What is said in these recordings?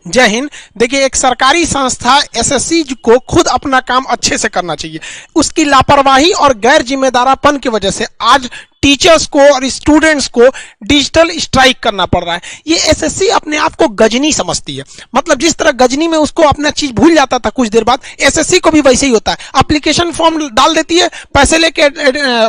जय हिंद। देखिए, एक सरकारी संस्था एसएससी को खुद अपना काम अच्छे से करना चाहिए। उसकी लापरवाही और गैर जिम्मेदारापन की वजह से आज टीचर्स को और स्टूडेंट्स को डिजिटल स्ट्राइक करना पड़ रहा है। ये एसएससी अपने आप को गजनी समझती है। मतलब जिस तरह गजनी में उसको अपना चीज भूल जाता था कुछ देर बाद, एसएससी को भी वैसे ही होता है। एप्लीकेशन फॉर्म डाल देती है, पैसे लेके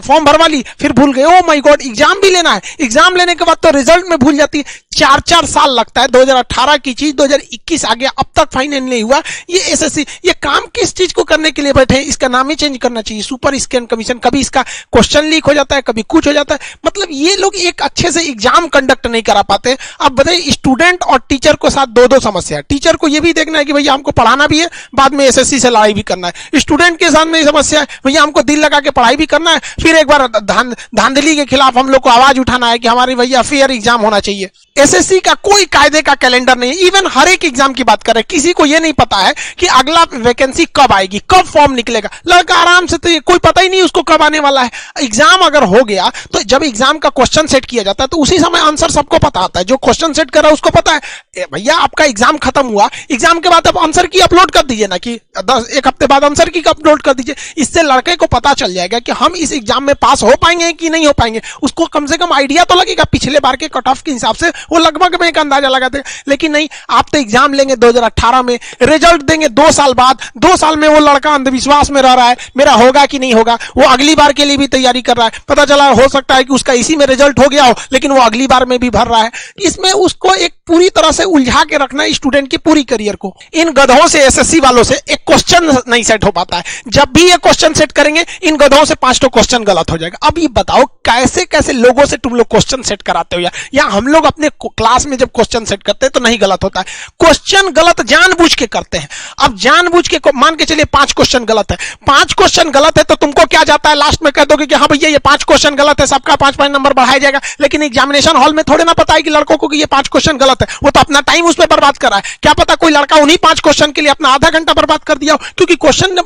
फॉर्म भरवा ली, फिर भूल गए। ओ माय गॉड, एग्जाम भी लेना है। एग्जाम लेने के बाद तो रिजल्ट में भूल जाती है। 4-4 साल लगता है। 2018 की चीज 2021 आ गया, अब तक फाइनल नहीं हुआ। ये एसएससी ये काम किस चीज को करने के लिए बैठे हैं? इसका नाम ही चेंज करना चाहिए, सुपर स्कैन कमीशन। कभी इसका क्वेश्चन लीक हो जाता है, कभी कुछ हो जाता है। मतलब ये लोग एक अच्छे से एग्जाम कंडक्ट नहीं करा पाते। अब बताइए, स्टूडेंट और टीचर को साथ दो समस्या है। टीचर को ये भी देखना है कि भैया हमको पढ़ाना भी है, बाद में एसएससी से लड़ाई भी करना है। स्टूडेंट के साथ में समस्या है, भैया हमको दिल लगा के पढ़ाई भी करना है, फिर एक बार धांधली के खिलाफ हम लोग को आवाज उठाना है कि हमारी भैया फेयर एग्जाम होना चाहिए। एसएससी का कोई कायदे का कैलेंडर नहीं है। इवन हर एक एग्जाम की बात करें, किसी को यह नहीं पता है कि अगला वैकेंसी कब आएगी, कब फॉर्म निकलेगा। लड़का आराम से, तो कोई पता ही नहीं उसको कब आने वाला है। एग्जाम अगर हो गया तो जब एग्जाम का क्वेश्चन सेट किया जाता है तो उसी समय आंसर सबको पता आता है। जो क्वेश्चन सेट कर रहा है उसको पता है भैया आपका एग्जाम खत्म हुआ, एग्जाम के बाद अब आंसर की अपलोड कर दीजिए ना, कि 1 हफ्ते बाद आंसर की अपलोड कर दीजिए। इससे लड़के को पता चल जाएगा कि हम इस एग्जाम में पास हो पाएंगे कि नहीं हो पाएंगे। उसको कम से कम आइडिया तो लगेगा। पिछले बार के कट ऑफ के हिसाब से वो लगभग में एक अंदाजा लगाते हैं। लेकिन नहीं, आप तो एग्जाम लेंगे 2018 में, रिजल्ट देंगे 2 साल बाद। 2 साल में वो लड़का अंधविश्वास में रह रहा है, मेरा होगा कि नहीं होगा। वो अगली बार के लिए भी तैयारी कर रहा है। पता चला हो सकता है कि उसका इसी में रिजल्ट हो गया हो, लेकिन वो अगली बार में भी भर रहा है। इसमें उसको एक पूरी तरह से उलझा के रखना है स्टूडेंट की पूरी करियर को। इन गधों से, एसएससी वालों से एक क्वेश्चन नहीं सेट हो पाता है। जब भी ये क्वेश्चन सेट करेंगे, इन गधों से 5 क्वेश्चन गलत हो जाएगा। अब ये बताओ कैसे कैसे लोगों से तुम लोग क्वेश्चन सेट कराते हो? या हम लोग अपने क्लास में जब क्वेश्चन सेट करते हैं तो नहीं गलत होता है। क्वेश्चन गलत जानबूझ के करते हैं। अब जानबूझ के मान के चलिए 5 क्वेश्चन गलत है। 5 क्वेश्चन गलत है तो तुमको क्या जाता है, लास्ट में कह दोगे कि हाँ भैया ये 5 क्वेश्चन गलत है, सबका 5-5 नंबर बढ़ाया जाएगा। लेकिन एग्जामिनेशन हॉल में थोड़े ना पता है कि लड़कों को कि ये 5 क्वेश्चन गलत है। वो तो अपना टाइम उस पर बर्बाद कर रहा है। क्या पता कोई लड़का उन्हीं 5 क्वेश्चन के लिए अपना आधा घंटा बर्बाद कर दिया हो, क्योंकि क्वेश्चन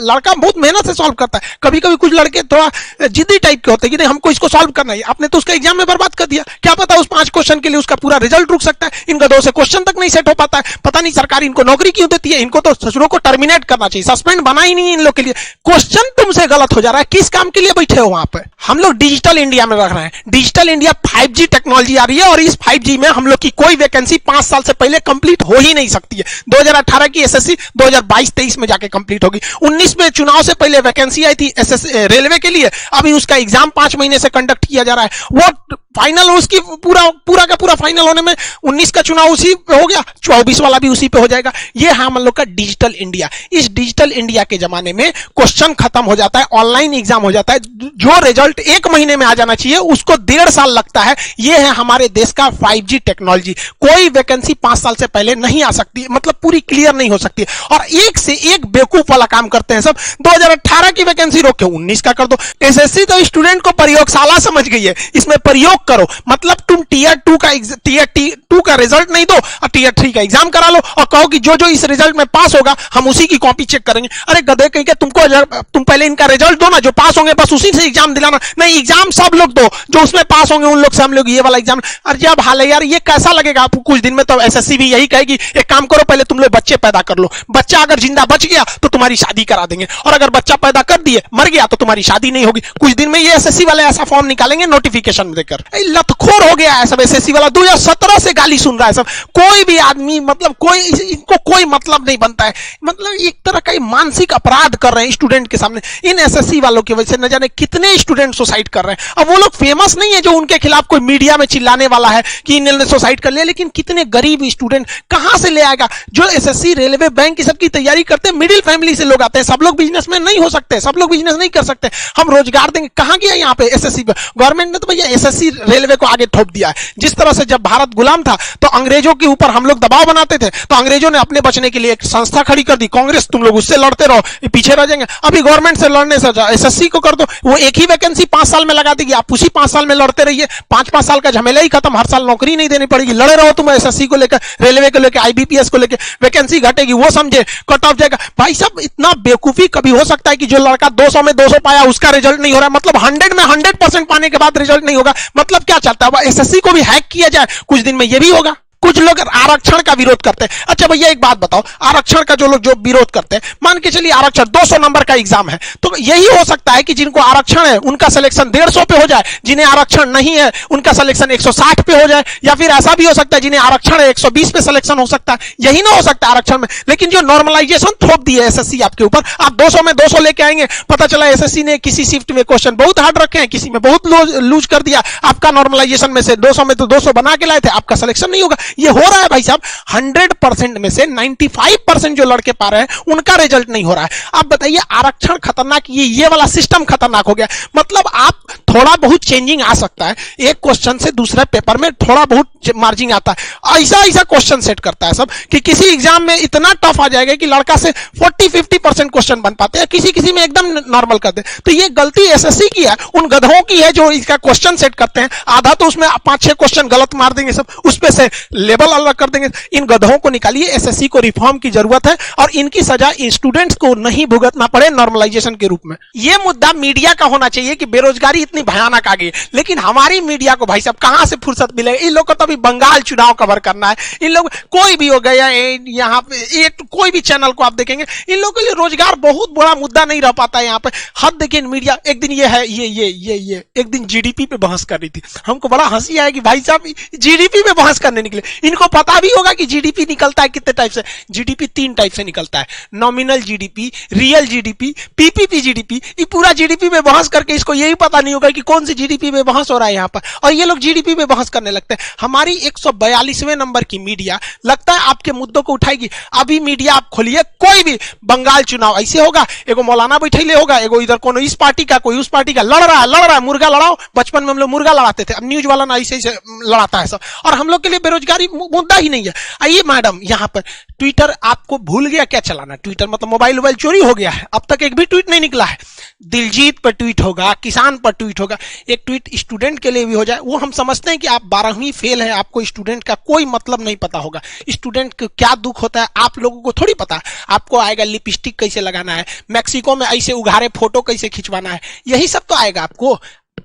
लड़का बहुत मेहनत से सॉल्व करता है। कभी कभी कुछ लड़के थोड़ा जिद्दी टाइप के होते हैं कि नहीं हमको इसको सॉल्व करना है, आपने तो उसका एग्जाम में बर्बाद कर दिया। क्या पता उस 5 क्वेश्चन के लिए उसका पूरा रिजल्ट रुक सकता है। इन गधों से क्वेश्चन तक नहीं सेट हो पाता है। पता नहीं सरकार इनको नौकरी क्यों देती है। इनको तो ससुरों को टर्मिनेट करना चाहिए, सस्पेंड बना ही नहीं इन लोग के लिए। क्वेश्चन तुमसे गलत हो जा रहा है, किस काम के लिए बैठे हो वहां पे? हम लोग डिजिटल इंडिया में रख रहे हैं। डिजिटल इंडिया 5G टेक्नोलॉजी आ रही है और इस 5G में हम लोग की कोई वैकेंसी 5 साल से पहले कंप्लीट हो ही नहीं सकती है। 2018 की एसएससी 2022-23 में जाके कंप्लीट होगी। 19 में चुनाव से पहले वैकेंसी आई थी एसएससी रेलवे के लिए, अभी उसका एग्जाम 5 महीने से कंडक्ट किया जा रहा है। वो फाइनल उसकी पूरा का पूरा फाइनल होने में 19 का चुनाव उसी पे हो गया, 24 वाला भी उसी पे हो जाएगा। ये है हम लोग का डिजिटल इंडिया। इस डिजिटल इंडिया के जमाने में क्वेश्चन खत्म हो जाता है, ऑनलाइन एग्जाम हो जाता है। जो रिजल्ट 1 महीने में आ जाना चाहिए उसको 1.5 साल लगता है। ये है हमारे देश का 5G टेक्नोलॉजी। कोई वैकेंसी 5 साल से पहले नहीं आ सकती, मतलब पूरी क्लियर नहीं हो सकती। और एक से एक बेवकूफ वाला काम करते हैं सब। 2018 की वैकेंसी रोक के 19 का कर दो। एसएससी तो स्टूडेंट को प्रयोगशाला समझ गई है, इसमें प्रयोग करो। मतलब तुम टीयर 2 का रिजल्ट नहीं दो और टीयर 3 का एग्जाम करा लो और कहो कि जो इस रिजल्ट में पास होगा हम उसी की कॉपी चेक करेंगे। अरे गधे कहीं के, तुम पहले इनका रिजल्ट दो ना, जो पास होंगे बस उसी से एग्जाम दिलाना। नहीं, एग्जाम सब लोग दो, जो उसमें पास होंगे उन लोग से हम लोग ये वाला एग्जाम। अरे जब हाल है यार, ये कैसा लगेगा आपको? कुछ दिन में तो एसएससी भी यही कहेगी, एक काम करो पहले तुम लोग बच्चे पैदा कर लो। बच्चा अगर जिंदा बच गया तो तुम्हारी शादी करा देंगे, और अगर बच्चा पैदा कर दिए मर गया तो तुम्हारी शादी नहीं होगी। कुछ दिन में ये एसएससी वाले ऐसा फॉर्म निकालेंगे नोटिफिकेशन देकर। लतखोर हो गया है सब एसएससी वाला। 2017 से गाली सुन रहा है सब। कोई भी आदमी, मतलब इनको कोई मतलब नहीं बनता है। मतलब एक तरह का मानसिक अपराध कर रहे हैं स्टूडेंट के सामने। इन एसएससी वालों की वजह से न जाने कितने स्टूडेंट सुसाइड कर रहे हैं। अब वो लोग फेमस नहीं है जो उनके खिलाफ कोई मीडिया में चिल्लाने वाला है कि इन्होंने सुसाइड कर लिया, लेकिन कितने गरीब स्टूडेंट कहां से ले आएगा? जो एसएससी, रेलवे, बैंक की सबकी तैयारी करते हैं, मिडिल फैमिली से लोग आते हैं। सब लोग बिजनेसमैन नहीं हो सकते, सब लोग बिजनेस नहीं कर सकते। हम रोजगार देंगे, कहां गया यहाँ पे एसएससी? गवर्नमेंट ने तो भैया एसएससी रेलवे को आगे थोप दिया है। जिस तरह से जब भारत गुलाम था तो अंग्रेजों के ऊपर हम लोग दबाव बनाते थे, तो अंग्रेजों ने अपने बचने के लिए एक संस्था खड़ी कर दी, कांग्रेस। तुम लोग उससे लड़ते रहो, पीछे रह जाएंगे। अभी गवर्नमेंट से लड़ने से एसएससी को कर दो, वो एक ही वैकेंसी 5 साल में लगा देगी। आप उसी 5 साल में लड़ते रहिए, 5-5 साल का झमेला ही खत्म। हर साल नौकरी नहीं देनी पड़ेगी, लड़े रहो तुम एसएससी को लेकर, रेलवे को लेकर, आईबीपीएस को लेकर। वैकेंसी घटेगी, वो समझे, कट ऑफ जाएगा। भाई साहब, इतना बेवकूफी कभी हो सकता है कि जो लड़का 200 में 200 पाया उसका रिजल्ट नहीं हो रहा, मतलब 100 में 100% पाने के बाद रिजल्ट नहीं होगा? मतलब क्या चाहता है? एसएससी को भी हैक किया जाए, कुछ दिन में ये भी होगा। कुछ लोग आरक्षण का विरोध करते हैं। अच्छा भैया एक बात बताओ, आरक्षण का जो लोग जो विरोध करते हैं, मान के चलिए आरक्षण 200 नंबर का एग्जाम है, तो यही हो सकता है कि जिनको आरक्षण है उनका सिलेक्शन 150 पे हो जाए, जिन्हें आरक्षण नहीं है उनका सिलेक्शन 160 पे हो जाए, या फिर ऐसा भी हो सकता है जिन्हें आरक्षण है 120 पे सिलेक्शन हो सकता है। यही ना हो सकता है आरक्षण में। लेकिन जो नॉर्मलाइजेशन थोप दी है एसएससी आपके ऊपर, आप 200 में 200 लेके आएंगे, पता चला एसएससी ने किसी शिफ्ट में क्वेश्चन बहुत हार्ड रखे हैं, किसी में बहुत लूज कर दिया, आपका नॉर्मलाइजेशन में से 200 में तो 200 बना के लाए थे, आपका सिलेक्शन नहीं होगा। ये हो रहा है भाई साहब, 100% में से 95% जो लड़के पा रहे हैं उनका रिजल्ट नहीं हो रहा है। आप बताइए आरक्षण खतरनाक, ये वाला सिस्टम खतरनाक हो गया। मतलब आप थोड़ा बहुत चेंजिंग आ सकता है, एक क्वेश्चन से दूसरे पेपर में थोड़ा बहुत मार्जिन आता है, ऐसा क्वेश्चन सेट करता है सब कि किसी एग्जाम में इतना टफ आ जाएगा कि लड़का से 40-50% क्वेश्चन बन पाते हैं, किसी में एकदम नॉर्मल कर दे। तो ये गलती एसएससी की है, उन गधों की है जो इसका क्वेश्चन सेट करते हैं। आधा तो उसमें 5-6 क्वेश्चन गलत मार देंगे सब, उस पे से लेवल अलग कर देंगे। इन गधों को निकालिए, एसएससी को रिफॉर्म की जरूरत है और इनकी सजा स्टूडेंट्स को नहीं भुगतना पड़े नॉर्मलाइजेशन के रूप में। यह मुद्दा मीडिया का होना चाहिए कि बेरोजगारी इतनी भयानक आ गई, लेकिन हमारी मीडिया को भाई साहब कहां से फुर्सत मिलेगी? इन लोग को तो अभी बंगाल चुनाव कवर करना है। इन लोग कोई भी हो गया यहाँ पे कोई भी चैनल को आप देखेंगे, इन लोगों के लिए रोजगार बहुत बड़ा मुद्दा नहीं रह पाता है यहाँ पे। हद देखिए मीडिया, एक दिन ये है ये एक दिन जीडीपी पे बहस कर रही थी, हमको बड़ा हंसी आया कि भाई साहब जीडीपी पे बहस करने निकले। इनको पता भी होगा कि जीडीपी निकलता है कितने टाइप से। जीडीपी 3 टाइप से निकलता है, nominal GDP, real GDP, PPP GDP. ये पूरा जीडीपी में बहस करके इसको यही पता नहीं होगा कि कौन सी जीडीपी में बहस हो रहा है यहाँ पर, और ये लोग जीडीपी में बहस करने लगते हैं। हमारी 142वें नंबर की मीडिया लगता है आपके मुद्दों को उठाएगी। अभी मीडिया आप खोलिए, कोई भी बंगाल चुनाव ऐसे होगा, एगो मौलाना बैठे होगा, एगो इधर कोनो इस पार्टी का कोई उस पार्टी का लड़ रहा है, मुर्गा लड़ाओ। बचपन में हम लोग मुर्गा लड़ाते थे, अब न्यूज वाला ना ऐसे लड़ाता है सब। और हम लोग के लिए बेरोजगारी मुद्दा ही नहीं है। आइए मैडम यहाँ पर ट्विटर आपको भूल गया क्या चलाना? ट्विटर मतलब मोबाइल चोरी हो गया है, अब तक एक भी ट्वीट नहीं निकला है। दिलजीत पर ट्वीट होगा, किसान पर ट्वीट होगा, एक ट्वीट स्टूडेंट के लिए भी हो जाए। वो हम समझते हैं कि आप 12वीं फेल है, आपको स्टूडेंट का कोई मतलब नहीं पता होगा। स्टूडेंट को क्या दुख होता है आप लोगों को थोड़ी पता है। आपको आएगा लिपस्टिक कैसे लगाना है, मैक्सिको में ऐसे उघारे फोटो कैसे खिंचवाना है, यही सब तो आएगा आपको।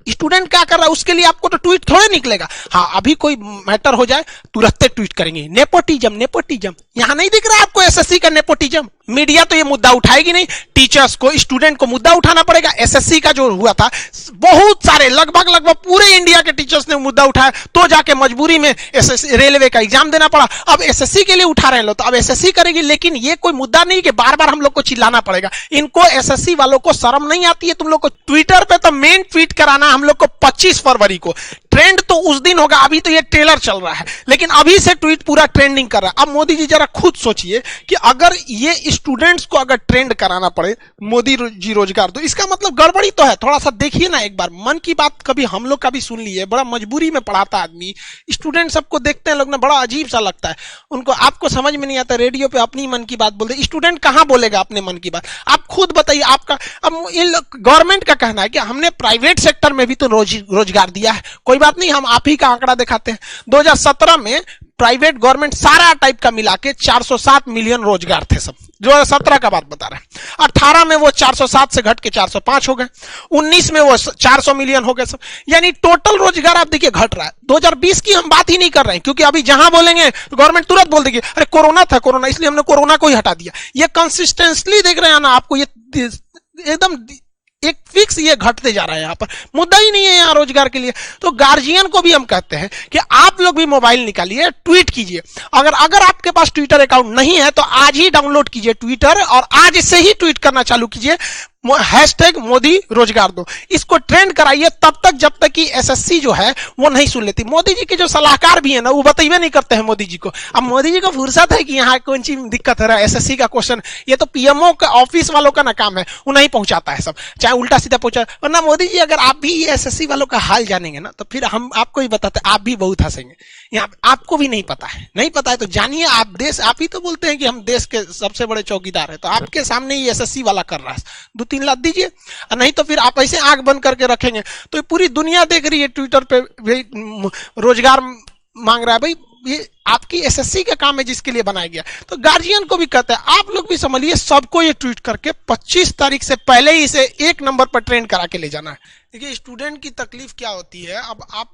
स्टूडेंट क्या कर रहा है उसके लिए आपको तो ट्वीट थोड़े निकलेगा। हाँ, अभी कोई मैटर हो जाए तुरंत ट्वीट करेंगे, नेपोटिज्म। यहां नहीं दिख रहा है आपको एसएससी का नेपोटिज्म? मीडिया तो ये मुद्दा उठाएगी नहीं, टीचर्स को, स्टूडेंट को मुद्दा उठाना पड़ेगा। एसएससी का जो हुआ था, बहुत सारे लगभग पूरे इंडिया के टीचर्स ने मुद्दा उठाया, तो जाके मजबूरी में एसएससी रेलवे का एग्जाम देना पड़ा। अब एसएससी के लिए उठा रहे हैं लोग, तो अब एसएससी करेगी। लेकिन ये कोई मुद्दा नहीं कि बार बार हम लोग को चिल्लाना पड़ेगा। इनको एसएससी वालों को शर्म नहीं आती है तुम लोग को? ट्विटर पे तो मेन ट्वीट कराना हम लोग को 25 फरवरी को, ट्रेंड तो उस दिन होगा। अभी तो ये ट्रेलर चल रहा है, लेकिन अभी से ट्वीट पूरा ट्रेंडिंग कर रहा है। अब मोदी जी जरा खुद सोचिए कि अगर ये स्टूडेंट्स को अगर ट्रेंड कराना पड़े मोदी जी रोजगार, तो इसका मतलब गड़बड़ी तो है। थोड़ा सा देखिए ना एक बार, मन की बात कभी हम लोग का भी सुन लिए, बड़ा मजबूरी में पढ़ाता आदमी। स्टूडेंट सबको देखते हैं लोग ना, बड़ा अजीब सा लगता है उनको। आपको समझ में नहीं आता, रेडियो पे अपनी मन की बात बोलते, स्टूडेंट कहां बोलेगा अपने मन की बात? आप खुद बताइए। आपका अब गवर्नमेंट का कहना है कि हमने प्राइवेट सेक्टर में भी तो रोजगार दिया है। कोई बात नहीं, हम आप ही का आंकड़ा दिखाते हैं। 2017 में प्राइवेट गवर्नमेंट सारा टाइप का मिला के 407 मिलियन रोजगार थे सब। 2017 का बात बता रहे हैं। 18 में वो 407 से घट के 405 हो गए, 19 में वो 400 मिलियन हो गए सब। यानी टोटल रोजगार आप देखिए घट रहा है। 2020 की हम बात ही नहीं कर रहे हैं, क्योंकि अभी जहां बोलेंगे गवर्नमेंट तुरंत बोल देगी अरे कोरोना था, कोरोना, इसलिए हमने कोरोना को ही हटा दिया। ये कंसिस्टेंटली देख रहे हैं ना आपको, ये एकदम एक फिक्स ये घटते जा रहा है। यहाँ पर मुद्दा ही नहीं है यहाँ रोजगार के लिए। तो गार्जियन को भी हम कहते हैं कि आप लोग भी मोबाइल निकालिए, ट्वीट कीजिए। अगर आपके पास ट्विटर अकाउंट नहीं है तो आज ही डाउनलोड कीजिए ट्विटर, और आज से ही ट्वीट करना चालू कीजिए, हैशटैग मोदी रोजगार दो। इसको ट्रेंड कराइए तब तक जब तक कि एसएससी जो है वो नहीं सुन लेती। मोदी जी के जो सलाहकार भी है ना, वो बताइए नहीं करते हैं मोदी जी को। अब मोदी जी को फुर्सत है कि यहाँ कौन सी दिक्कत हो रहा है, एसएससी का क्वेश्चन, ये तो पीएमओ का ऑफिस वालों का ना काम है, वो नहीं पहुंचाता है सब, चाहे उल्टा सीधा पहुंचा। वरना मोदी जी अगर आप भी एसएससी वालों का हाल जानेंगे ना, तो फिर हम आपको ही बताते, आप भी बहुत हंसेंगे। यहाँ आपको भी नहीं पता है तो जानिए। आप ही तो बोलते हैं कि हम देश के सबसे बड़े चौकीदार है, तो आपके सामने ही एसएससी वाला कर रहा है। 2-3 लाख दीजिए, नहीं तो फिर आप ऐसे आंख बंद करके रखेंगे तो पूरी दुनिया देख रही है ट्विटर पे रोजगार मांग रहा है। भाई ये आपकी एसएससी का काम है जिसके लिए बनाया गया। तो गार्जियन को भी कहते हैं आप लोग भी समझिए, सबको ये ट्वीट करके 25 तारीख से पहले ही इसे 1 नंबर पर ट्रेंड करा के ले जाना है। देखिए स्टूडेंट की तकलीफ क्या होती है। अब आप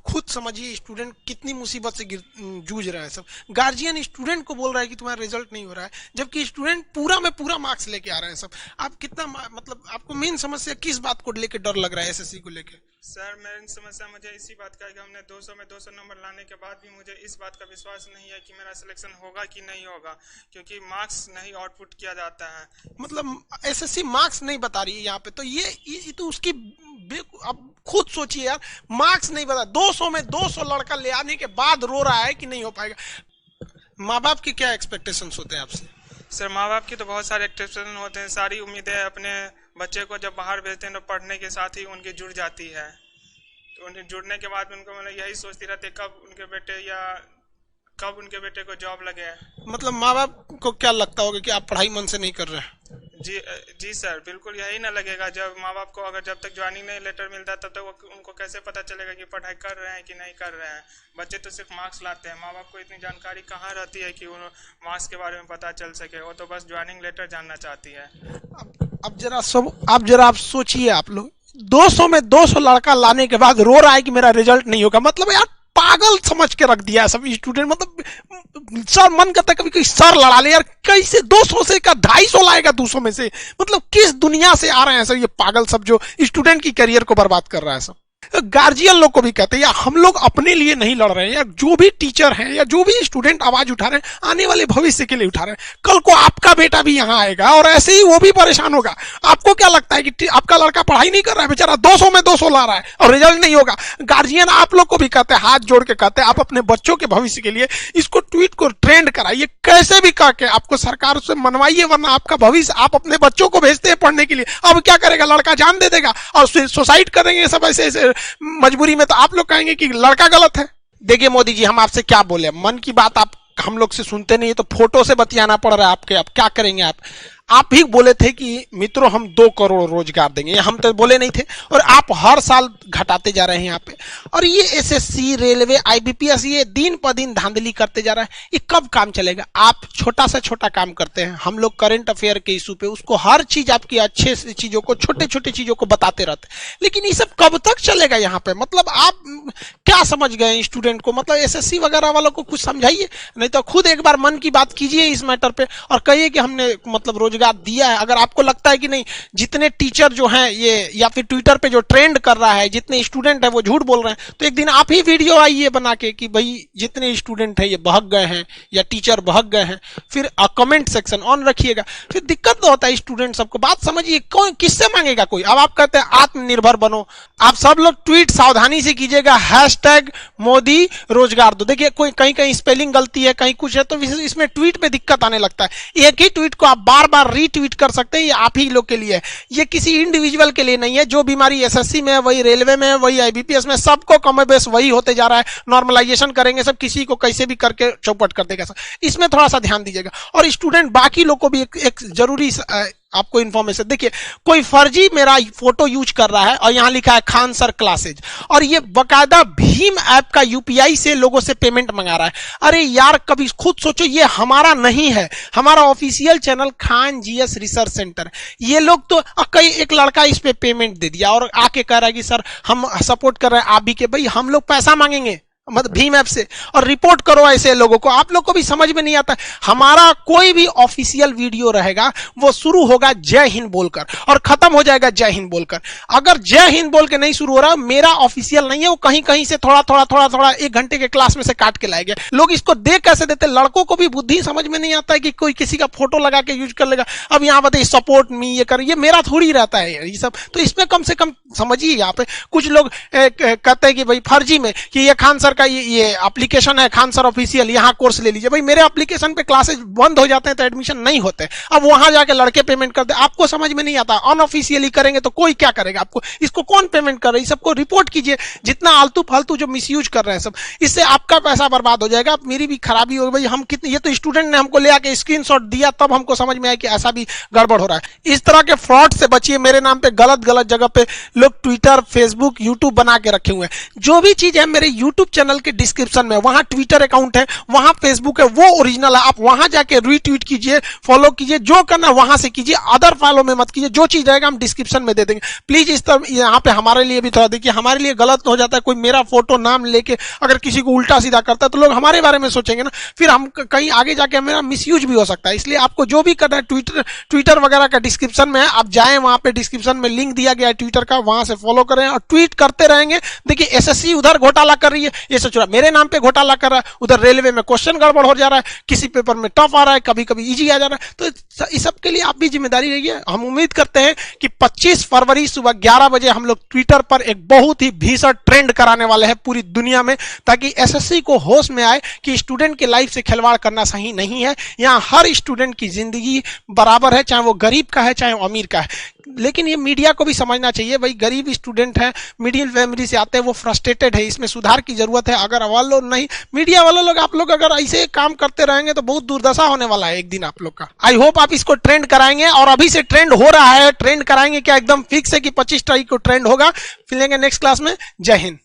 खुद समझिए स्टूडेंट कितनी मुसीबत से जूझ रहा है। सब गार्जियन स्टूडेंट को बोल रहा है कि तुम्हारा रिजल्ट नहीं हो रहा है, जबकि स्टूडेंट पूरा में पूरा मार्क्स लेके आ रहे हैं सब। आप कितना मतलब आपको मेन समस्या किस बात को लेके डर लग रहा है एसएससी को लेके? सर मेरी समस्या मुझे इसी बात का है कि हमने 200 में 200 नंबर लाने के बाद भी मुझे इस बात का विश्वास नहीं है कि मेरा सिलेक्शन होगा कि नहीं होगा, क्योंकि मार्क्स नहीं आउटपुट किया जाता है। मतलब एसएससी मार्क्स नहीं बता रही है यहाँ पे, तो ये तो उसकी अब खुद सोचिए यार, मार्क्स नहीं बता, 200 में 200 लड़का ले आने के बाद रो रहा है कि नहीं हो पाएगा। माँ बाप की क्या एक्सपेक्टेशंस होते हैं आपसे? सर माँ बाप की तो बहुत सारे एक्सपेक्टेशन होते हैं, सारी उम्मीदें अपने बच्चे को जब बाहर भेजते हैं तो पढ़ने के साथ ही उनकी जुड़ जाती है। तो उनके जुड़ने के बाद उनको मतलब यही सोचती रहती है कब उनके बेटे को जॉब लगे। मतलब माँ बाप को क्या लगता होगा कि आप पढ़ाई मन से नहीं कर रहे हैं? जी सर, बिल्कुल यही ना लगेगा। जब माँ बाप को अगर जब तक ज्वाइनिंग नहीं लेटर मिलता तब तक उनको कैसे पता चलेगा कि पढ़ाई कर रहे हैं कि नहीं कर रहे हैं। बच्चे तो सिर्फ मार्क्स लाते हैं, माँ बाप को इतनी जानकारी कहाँ रहती है कि उन मार्क्स के बारे में पता चल सके। वो तो बस ज्वाइनिंग लेटर जानना चाहती है। अब जरा आप सोचिए, आप लोग 200 में 200 लड़का लाने के बाद रो रहा है कि मेरा रिजल्ट नहीं होगा। मतलब यार पागल समझ के रख दिया है सब स्टूडेंट। मतलब सर मन करता है कभी कोई सर लड़ा ले यार, कैसे 200 से का 250 लाएगा 200 में से? मतलब किस दुनिया से आ रहे हैं सर ये पागल सब जो स्टूडेंट की करियर को बर्बाद कर रहा है सब। गार्जियन लोग को भी कहते हैं यार हम लोग अपने लिए नहीं लड़ रहे हैं यार, जो भी टीचर हैं या जो भी स्टूडेंट आवाज उठा रहे हैं आने वाले भविष्य के लिए उठा रहे हैं। कल को आपका बेटा भी यहाँ आएगा और ऐसे ही वो भी परेशान होगा। आपको क्या लगता है कि आपका लड़का पढ़ाई नहीं कर रहा है, बेचारा 200 में 200 ला रहा है और रिजल्ट नहीं होगा? गार्जियन आप लोग को भी कहते हैं, हाथ जोड़ के कहते हैं आप अपने बच्चों के भविष्य के लिए इसको ट्वीट को ट्रेंड कराइए, कैसे भी करके आपको सरकार से मनवाइए, वरना आपका भविष्य आप अपने बच्चों को भेजते हैं पढ़ने के लिए। अब क्या करेगा, लड़का जान दे देगा और सुसाइड करेंगे सब ऐसे मजबूरी में। तो आप लोग कहेंगे कि लड़का गलत है। देखिए मोदी जी, हम आपसे क्या बोले, मन की बात आप हम लोग से सुनते नहीं, तो फोटो से बतियाना पड़ रहा है आपके। अब क्या करेंगे आप ही बोले थे कि मित्रों हम 2 करोड़ रोजगार देंगे, हम तो बोले नहीं थे, और आप हर साल घटाते जा रहे हैं यहाँ पे। और ये एसएससी, रेलवे, आईबीपीएस ये दिन पर दिन धांधली करते जा रहा है, ये कब काम चलेगा? आप छोटा से छोटा काम करते हैं, हम लोग करंट अफेयर के इशू पे उसको हर चीज आपकी अच्छे से चीजों को, छोटे छोटे चीजों को बताते रहते हैं, लेकिन ये सब कब तक चलेगा यहाँ पे? मतलब आप क्या समझ गए स्टूडेंट को? मतलब एसएससी वगैरह वालों को कुछ समझाइए, नहीं तो खुद एक बार मन की बात कीजिए इस मैटर पे और कहिए कि हमने मतलब रोजगार दिया है। अगर आपको लगता है कि नहीं, जितने टीचर जो हैं ये या फिर ट्विटर पे जो ट्रेंड कर रहा है, जितने स्टूडेंट है वो झूठ बोल रहे हैं, तो एक दिन आप ही वीडियो आइए बना के कि भाई जितने स्टूडेंट है ये बहक गए हैं या टीचर बहक गए हैं, फिर कमेंट सेक्शन ऑन रखिएगा। फिर दिक्कत तो होता है स्टूडेंट सबको। बात समझिए, कौन किससे मांगेगा कोई? अब आप कहते हैं आत्मनिर्भर बनो, आप सब लोग ट्वीट सावधानी से कीजिएगा, #मोदी रोजगार दो। देखिए कोई कहीं स्पेलिंग गलती है, कहीं कुछ है, तो इसमें ट्वीट पे दिक्कत आने लगता है। एक ही ट्वीट को आप बार बार रीट्वीट कर सकते हैं, ये आप ही लोग के लिए है, ये किसी इंडिविजुअल के लिए नहीं है। जो बीमारी एसएससी में है, वही रेलवे में है, वही आईबीपीएस में, सबको कम बेस वही होते जा रहा है। नॉर्मलाइजेशन करेंगे सब, किसी को कैसे भी करके चौपट कर देगा सब। इसमें थोड़ा सा ध्यान दीजिएगा। और स्टूडेंट बाकी लोग को भी एक जरूरी आपको इन्फॉर्मेशन, देखिए कोई फर्जी मेरा फोटो यूज कर रहा है और यहां लिखा है खान सर क्लासेज, और ये बकायदा भीम ऐप का यूपीआई से लोगों से पेमेंट मंगा रहा है। अरे यार कभी खुद सोचो, ये हमारा नहीं है, हमारा official channel Khan GS research centre. ये लोग तो कई एक लड़का इस पे पेमेंट दे दिया और आके कह रहा है कि सर हम सपोर्ट कर रहे हैं आप भी के। भाई हम लोग पैसा मांगेंगे मतलब भीम ऐप से, और रिपोर्ट करो ऐसे लोगों को। आप लोग को भी समझ में नहीं आता, हमारा कोई भी ऑफिशियल वीडियो रहेगा वो शुरू होगा जय हिंद बोलकर और खत्म हो जाएगा जय हिंद बोलकर। अगर जय हिंद बोल के नहीं शुरू हो रहा, मेरा ऑफिशियल नहीं है, वो कहीं कहीं से थोड़ा 1 घंटे के क्लास में से काट के लाए गए। लोग इसको देख कैसे देते? लड़कों को भी बुद्धि समझ में नहीं आता है कि कोई किसी का फोटो लगा के यूज कर लेगा। अब यहाँ बताइए सपोर्ट मी ये कर, ये मेरा थोड़ी रहता है ये सब। तो इसमें कम से कम समझिए। यहाँ पे कुछ लोग कहते हैं कि भाई फर्जी में कि ये खान सर का ये एप्लीकेशन है खान सर ऑफिशियल, यहाँ कोर्स ले लीजिए। भाई मेरे एप्लीकेशन पे क्लासेस बंद हो जाते हैं तो एडमिशन नहीं होते, अब वहां जाके लड़के पेमेंट करते। आपको समझ में नहीं आता, अनऑफिशियली करेंगे तो कोई क्या करेगा आपको? इसको कौन पेमेंट कर रहा है? सबको रिपोर्ट कीजिए, जितना आलतू फालतू जो मिसयूज कर रहे हैं सब, इससे आपका पैसा बर्बाद हो जाएगा, मेरी भी खराबी होगी। भाई हम कितने, ये तो स्टूडेंट ने हमको ले आके स्क्रीनशॉट दिया तब हमको समझ में आया कि ऐसा भी गड़बड़ हो रहा है। इस तरह के फ्रॉड से बचिए। मेरे नाम पे गलत जगह पे लोग ट्विटर, फेसबुक, यूट्यूब बना के रखे हुए हैं। जो भी चीज है मेरे यूट्यूब चैनल चैनल के डिस्क्रिप्शन में, वहां ट्विटर अकाउंट है, वहां फेसबुक है, वो ओरिजिनल है। आप वहां जाके रीट्वीट कीजिए, फॉलो कीजिए, जो करना है वहां से कीजिए, अदर फॉलो में मत कीजिए। जो चीज रहेगा हम डिस्क्रिप्शन में दे देंगे। प्लीज इस तरह यहाँ पे हमारे लिए भी थोड़ा देखिए, हमारे लिए गलत हो जाता है, कोई मेरा फोटो नाम लेके अगर किसी को उल्टा सीधा करता है तो लोग हमारे बारे में सोचेंगे ना, फिर हम कहीं आगे जाके मेरा मिसयूज भी हो सकता है। इसलिए आपको जो भी करना है ट्विटर वगैरह का डिस्क्रिप्शन में है, आप जाएं, वहां पे डिस्क्रिप्शन में लिंक दिया गया है ट्विटर का, वहां से फॉलो करें और ट्वीट करते रहेंगे। देखिए एसएससी उधर घोटाला कर रही है, ये सोच रहा मेरे नाम पे घोटाला कर रहा है, उधर रेलवे में क्वेश्चन गड़बड़ हो जा रहा है, किसी पेपर में टफ आ रहा है, कभी कभी इजी आ जा रहा है। तो इस सब के लिए आप भी जिम्मेदारी रहिए। हम उम्मीद करते हैं कि 25 फरवरी सुबह 11 बजे हम लोग ट्विटर पर एक बहुत ही भीषण ट्रेंड कराने वाले हैं पूरी दुनिया में, ताकि एसएससी को होश में आए कि स्टूडेंट के लाइफ से खिलवाड़ करना सही नहीं है। यहाँ हर स्टूडेंट की जिंदगी बराबर है, चाहे वो गरीब का है चाहे वो अमीर का है। लेकिन ये मीडिया को भी समझना चाहिए, भाई गरीब स्टूडेंट है, मिडिल फैमिली से आते हैं, वो फ्रस्ट्रेटेड है, इसमें सुधार की जरूरत है। अगर वालों नहीं, मीडिया वाले लोग, आप लोग अगर ऐसे काम करते रहेंगे तो बहुत दुर्दशा होने वाला है एक दिन आप लोग का। आई होप आप इसको ट्रेंड कराएंगे, और अभी से ट्रेंड हो रहा है। ट्रेंड कराएंगे क्या, एकदम फिक्स है कि 25 तारीख को ट्रेंड होगा। मिलेंगे नेक्स्ट क्लास में। जय हिंद।